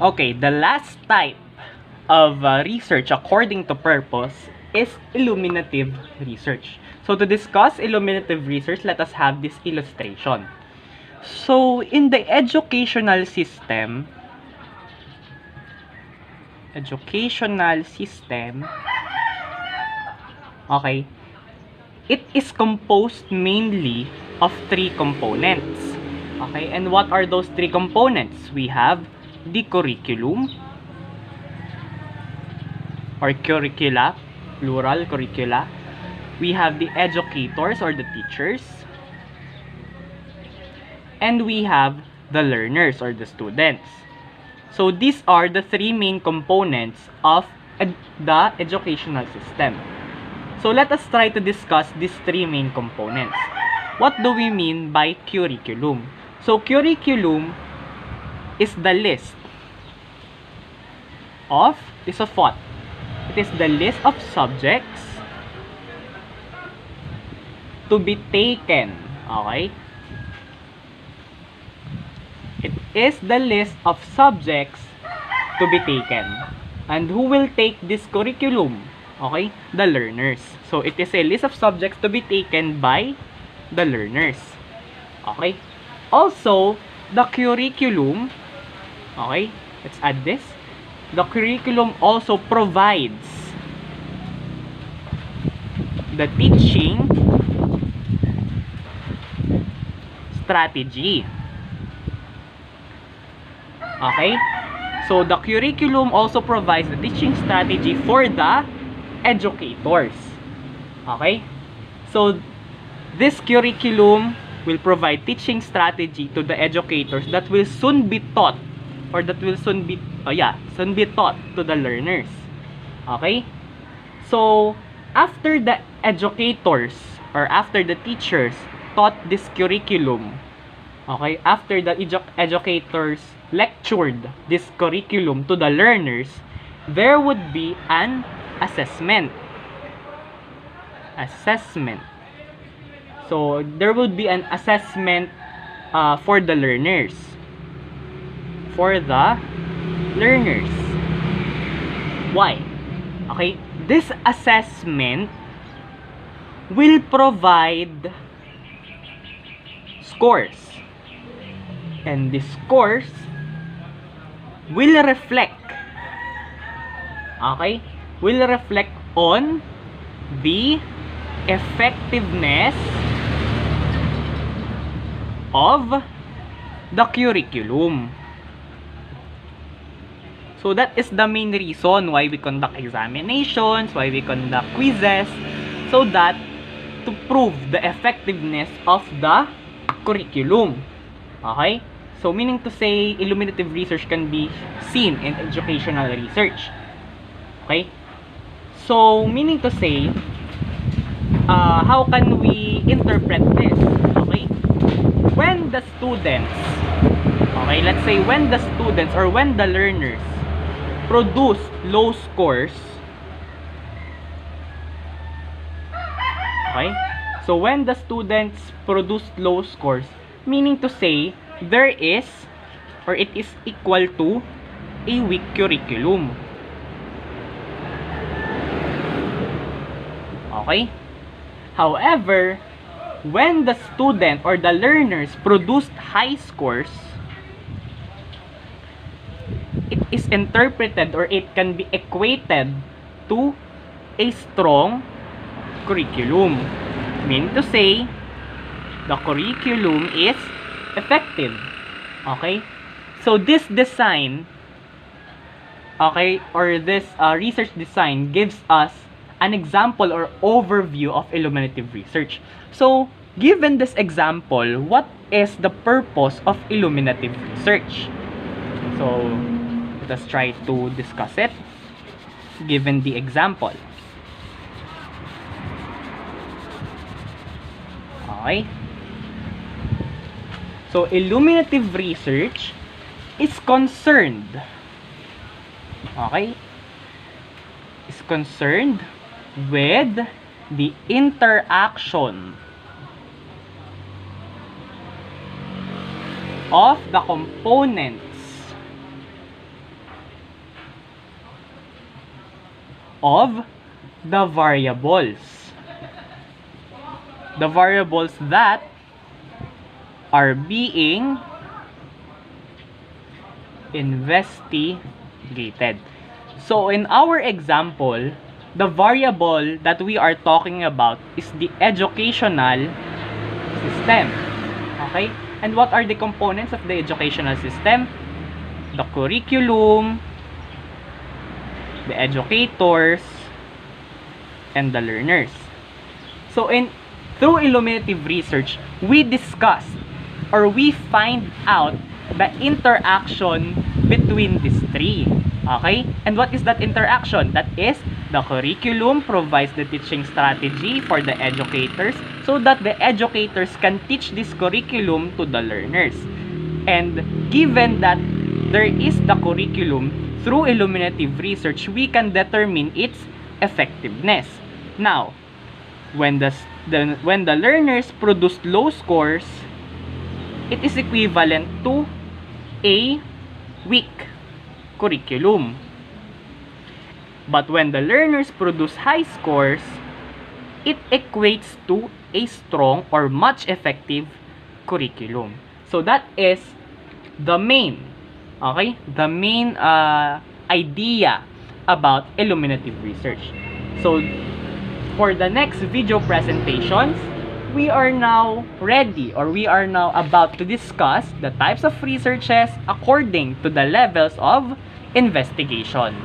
Okay, the last type of research according to purpose is illuminative research. So to discuss illuminative research, let us have this illustration. So in the educational system, okay, it is composed mainly of three components. Okay, and what are those three components? We have the curriculum or curricula, plural curricula. We have the educators or the teachers. And we have the learners or the students. So these are the three main components of the educational system. So let us try to discuss these three main components. What do we mean by curriculum? So curriculum is the list of what? It is the list of subjects to be taken. Okay? It is the list of subjects to be taken. And who will take this curriculum? Okay? The learners. So it is a list of subjects to be taken by the learners. Okay? Also, the curriculum, okay? Let's add this. The curriculum also provides the teaching strategy. Okay? So the curriculum also provides the teaching strategy for the educators. Okay? So this curriculum will provide teaching strategy to the educators that will soon be taught or that will soon be taught to the learners. Okay? So after the educators or after the teachers taught this curriculum, okay, after the educators lectured this curriculum to the learners, there would be an assessment. So there would be an assessment for the learners. Why? Okay, this assessment will provide scores. And the scores will reflect on the effectiveness of the curriculum. So that is the main reason why we conduct examinations, why we conduct quizzes, so that to prove the effectiveness of the curriculum. Okay? So meaning to say, illuminative research can be seen in educational research. Okay? So meaning to say, how can we interpret this? Okay? When the students, let's say when the students or when the learners produce low scores, okay? So when the students produce low scores, meaning to say there is or it is equal to a weak curriculum. Okay? However, when the student or the learners produced high scores, it is interpreted or it can be equated to a strong curriculum. Meaning to say, the curriculum is effective. Okay? So this design, okay, or this research design gives us an example or overview of illuminative research. So, given this example, what is the purpose of illuminative research? So, let us try to discuss it given the example. Okay? So, illuminative research is concerned, okay, is concerned with the interaction of the components of the variables. The variables that are being investigated. So in our example, the variable that we are talking about is the educational system. Okay? And what are the components of the educational system? The curriculum, the educators, and the learners. So through Illuminative research, we discuss or we find out the interaction between these three. Okay? And what is that interaction? That is, the curriculum provides the teaching strategy for the educators so that the educators can teach this curriculum to the learners. And given that there is the curriculum, through Illuminative research, we can determine its effectiveness. Now, when the learners produce low scores, it is equivalent to a weak curriculum. But when the learners produce high scores, it equates to a strong or much effective curriculum. So that is the main, okay? The main idea about Illuminative research. So for the next video presentations, we are now ready, or we are now about to discuss the types of researches according to the levels of investigation.